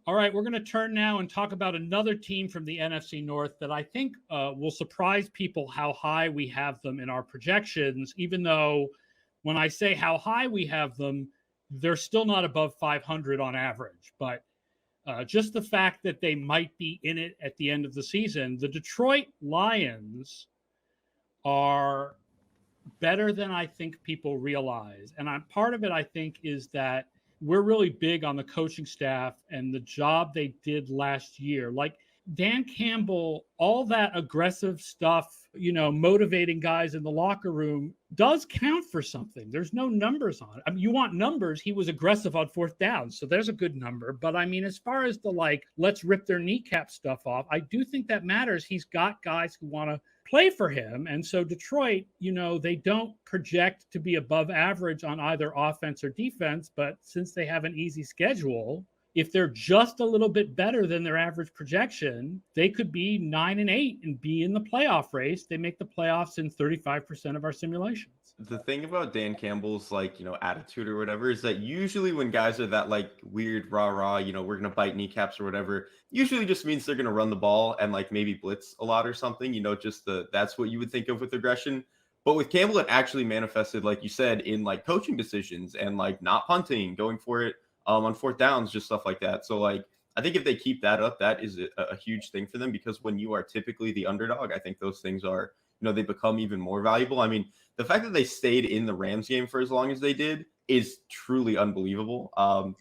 All right, we're going to turn now and talk about another team from the NFC North that I think will surprise people how high we have them in our projections, even though when I say how high we have them, they're still not above 500 on average. But just the fact that they might be in it at the end of the season, the Detroit Lions are better than I think people realize. And part of it, I think, is that we're really big on the coaching staff and the job they did last year. Like Dan Campbell, all that aggressive stuff, motivating guys in the locker room does count for something. There's no numbers on it. I mean, you want numbers. He was aggressive on fourth down. So there's a good number. But I mean, as far as the let's rip their kneecap stuff off, I do think that matters. He's got guys who want to play for him. And so Detroit, they don't project to be above average on either offense or defense, but since they have an easy schedule, if they're just a little bit better than their average projection, they could be 9-8 and be in the playoff race. They make the playoffs in 35% of our simulations. The thing about Dan Campbell's attitude or whatever is that usually when guys are that weird rah-rah, we're going to bite kneecaps or whatever, usually just means they're going to run the ball and maybe blitz a lot or something, that's what you would think of with aggression. But with Campbell, it actually manifested, like you said, in coaching decisions and not punting, going for it on fourth downs, just stuff like that. So I think if they keep that up, that is a huge thing for them, because when you are typically the underdog, I think those things are, they become even more valuable. I mean, the fact that they stayed in the Rams game for as long as they did is truly unbelievable.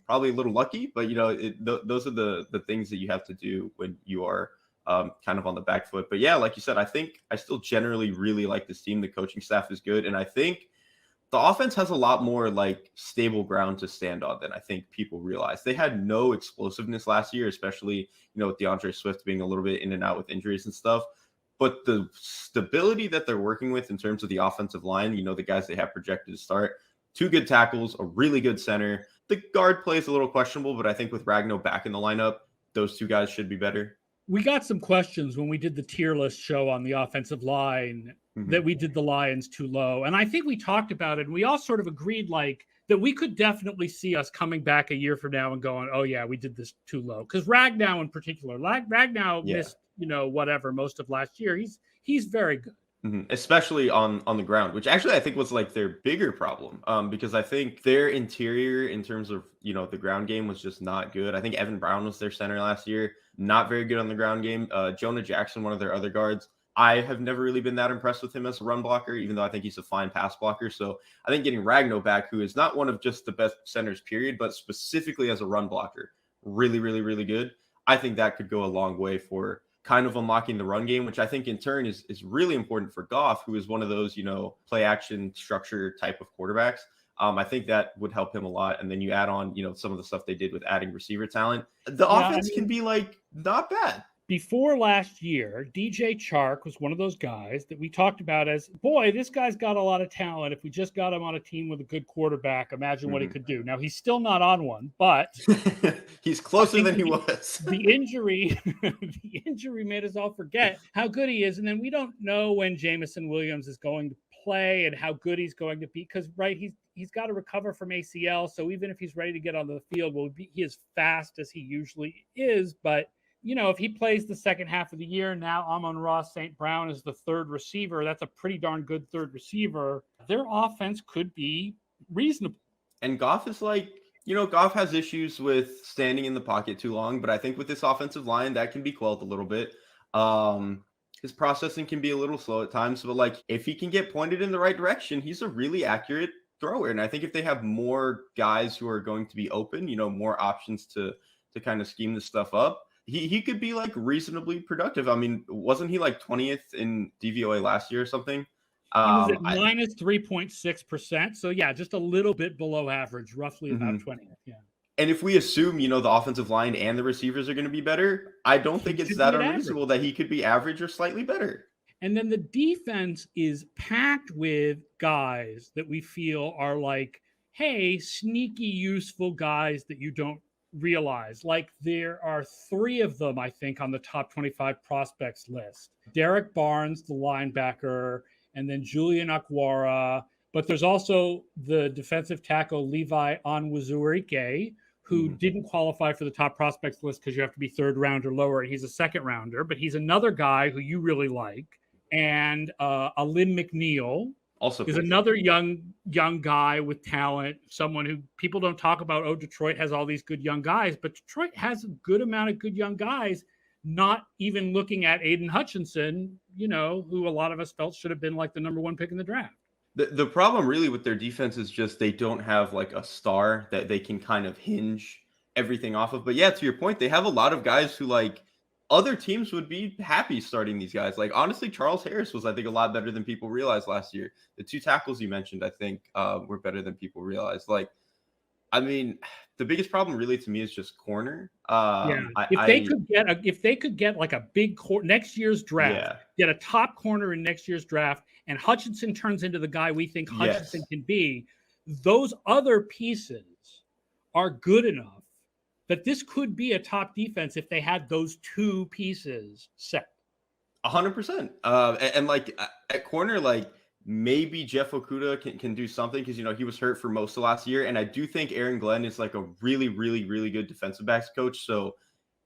Probably a little lucky, but those are the things that you have to do when you are kind of on the back foot. But yeah, like you said, I think I still generally really like this team. The coaching staff is good, and I think the offense has a lot more stable ground to stand on than I think people realize. They had no explosiveness last year, especially, with DeAndre Swift being a little bit in and out with injuries and stuff. But the stability that they're working with in terms of the offensive line, the guys they have projected to start, 2 good tackles, a really good center. The guard play is a little questionable, but I think with Ragnow back in the lineup, those 2 guys should be better. We got some questions when we did the tier list show on the offensive line that we did the Lions too low. And I think we talked about it, and we all sort of agreed that we could definitely see us coming back a year from now and going, oh yeah, we did this too low. Because Ragnow in particular, Ragnow missed, whatever, most of last year. He's very good. Especially on the ground, which actually I think was their bigger problem, because I think their interior in terms of, the ground game was just not good. I think Evan Brown was their center last year, not very good on the ground game. Jonah Jackson, one of their other guards, I have never really been that impressed with him as a run blocker, even though I think he's a fine pass blocker. So I think getting Ragnow back, who is not one of just the best centers, period, but specifically as a run blocker, really, really, really good. I think that could go a long way for kind of unlocking the run game, which I think in turn is really important for Goff, who is one of those, play action structure type of quarterbacks. I think that would help him a lot. And then you add on, some of the stuff they did with adding receiver talent. The offense can be not bad. Before last year, DJ Chark was one of those guys that we talked about as, boy, this guy's got a lot of talent. If we just got him on a team with a good quarterback, imagine what he could do. Now, he's still not on one, but he's closer than he was. The injury made us all forget how good he is. And then we don't know when Jamison Williams is going to play and how good he's going to be, because, he's got to recover from ACL. So even if he's ready to get on the field, he as fast as he usually is, but if he plays the second half of the year, now Amon-Ra St. Brown is the third receiver. That's a pretty darn good third receiver. Their offense could be reasonable. And Goff is Goff has issues with standing in the pocket too long, but I think with this offensive line, that can be quelled a little bit. His processing can be a little slow at times, but if he can get pointed in the right direction, he's a really accurate thrower. And I think if they have more guys who are going to be open, more options to kind of scheme this stuff up, he could be reasonably productive. I mean, wasn't he 20th in DVOA last year or something? He was at minus 3.6%. So yeah, just a little bit below average, roughly about 20th. Yeah. And if we assume, the offensive line and the receivers are going to be better, I don't think it's that unreasonable that he could be average or slightly better. And then the defense is packed with guys that we feel are hey, sneaky, useful guys that you don't realize. There are 3 of them, I think, on the top 25 prospects list. Derrik Barnes, the linebacker, and then Julian Akwara. But there's also the defensive tackle Levi Onwuzurike, who didn't qualify for the top prospects list because you have to be third round or lower. He's a second rounder, but he's another guy who you really like. And Alim McNeil also is cool. another young guy with talent, someone who people don't talk about. Oh, Detroit has all these good young guys, but Detroit has a good amount of good young guys, not even looking at Aiden Hutchinson, who a lot of us felt should have been like the number 1 pick in the draft. The problem really with their defense is just they don't have like a star that they can kind of hinge everything off of. But yeah, to your point, they have a lot of guys who like other teams would be happy starting these guys. Like honestly, Charles Harris was, I think, a lot better than people realized last year. The 2 tackles you mentioned, I think, were better than people realized. Like, I mean, the biggest problem really to me is just corner. If they could get like a big next year's draft, get a top corner in next year's draft, and Hutchinson turns into the guy we think Hutchinson can be, those other pieces are good enough that this could be a top defense if they had those 2 pieces set. 100%. And like at corner, like maybe Jeff Okudah can do something because, he was hurt for most of last year. And I do think Aaron Glenn is like a really, really, really good defensive backs coach. So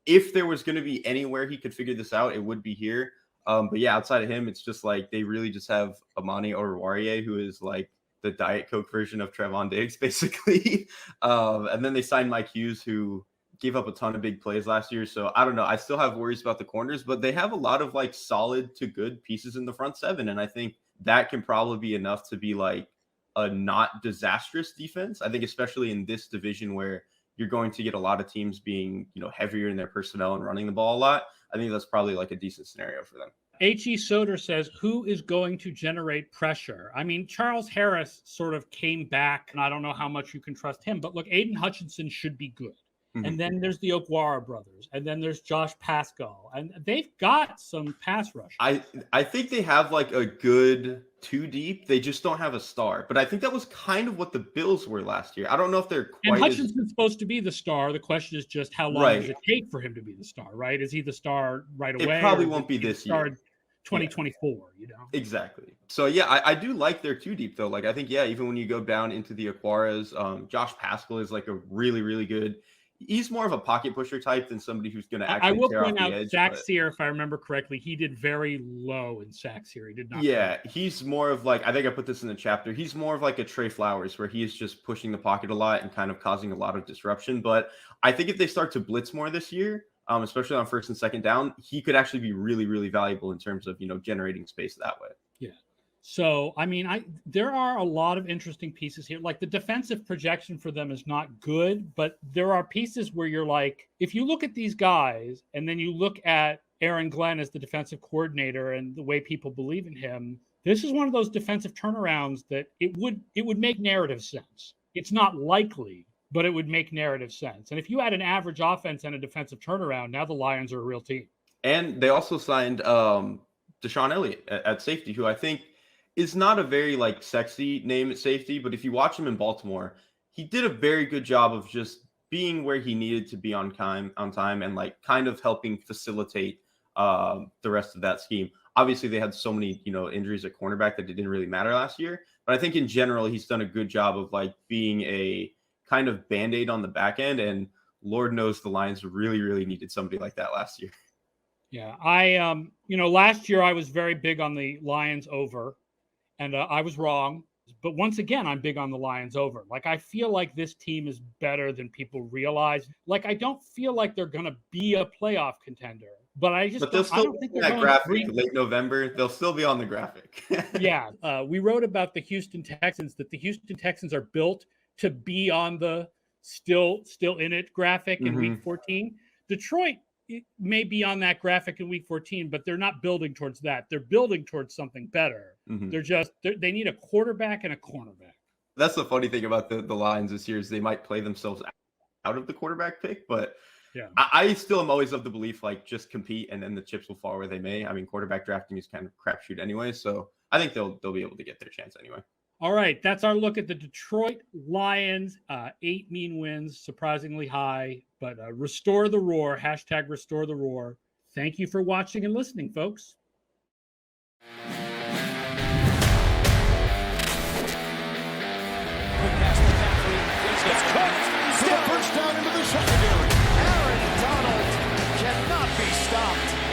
if there was going to be anywhere he could figure this out, it would be here. But yeah, outside of him, it's just like they really just have Amani Oruwariye, who is like the Diet Coke version of Trevon Diggs, basically. And then they signed Mike Hughes, who gave up a ton of big plays last year. So I don't know. I still have worries about the corners, but they have a lot of like solid to good pieces in the front 7. And I think that can probably be enough to be like a not disastrous defense. I think especially in this division where you're going to get a lot of teams being, heavier in their personnel and running the ball a lot. I think that's probably like a decent scenario for them. H.E. Soder says, who is going to generate pressure? I mean, Charles Harris sort of came back, and I don't know how much you can trust him, but look, Aiden Hutchinson should be good. Mm-hmm. And then there's the Okwara brothers, and then there's Josh Pascal, and they've got some pass rush. I think they have like a good 2 deep. They just don't have a star. But I think that was kind of what the Bills were last year. I don't know if they're quite. And Hutchinson's supposed to be the star. The question is just how long does it take for him to be the star, right? Is he the star right away? It probably won't be this year. 2024, Exactly. So yeah, I do like their 2 deep though. Like I think even when you go down into the Okwaras, Josh Pascal is like a really, really good. He's more of a pocket pusher type than somebody who's going to actually. I will point out Zach Sear, if I remember correctly, he did very low in sacks here. He did not. Yeah, he's more of like, I think I put this in the chapter. He's more of like a Trey Flowers, where he is just pushing the pocket a lot and kind of causing a lot of disruption. But I think if they start to blitz more this year, especially on first and second down, he could actually be really, really valuable in terms of generating space that way. Yeah. So, I mean, there are a lot of interesting pieces here. Like the defensive projection for them is not good, but there are pieces where you're like, if you look at these guys and then you look at Aaron Glenn as the defensive coordinator and the way people believe in him, this is one of those defensive turnarounds that it would make narrative sense. It's not likely, but it would make narrative sense. And if you had an average offense and a defensive turnaround, now the Lions are a real team. And they also signed Deshawn Elliott at safety, who I think is not a very like sexy name at safety, but if you watch him in Baltimore, he did a very good job of just being where he needed to be on time and like kind of helping facilitate the rest of that scheme. Obviously they had so many, injuries at cornerback that it didn't really matter last year, but I think in general, he's done a good job of like being a kind of Band-Aid on the back end. And Lord knows the Lions really, really needed somebody like that last year. Yeah. Last year I was very big on the Lions over. And I was wrong. But once again, I'm big on the Lions over. Like, I feel like this team is better than people realize. Like, I don't feel like they're going to be a playoff contender. But I don't think they're that graphic late November. They'll still be on the graphic. Yeah. We wrote about the Houston Texans, that the Houston Texans are built to be on the still in it graphic in week 14. Detroit may be on that graphic in week 14, but they're not building towards that. They're building towards something better. They need a quarterback and a cornerback. That's the funny thing about the Lions this year is they might play themselves out of the quarterback pick, but yeah, I still am always of the belief, like, just compete and then the chips will fall where they may. I mean, quarterback drafting is kind of crapshoot anyway, so I think they'll be able to get their chance anyway. All right, that's our look at the Detroit Lions. 8 mean wins, surprisingly high, but restore the roar, # restore the roar. Thank you for watching and listening, folks. Quick pass to McCaffrey. Gets cut for the first down into the be stopped.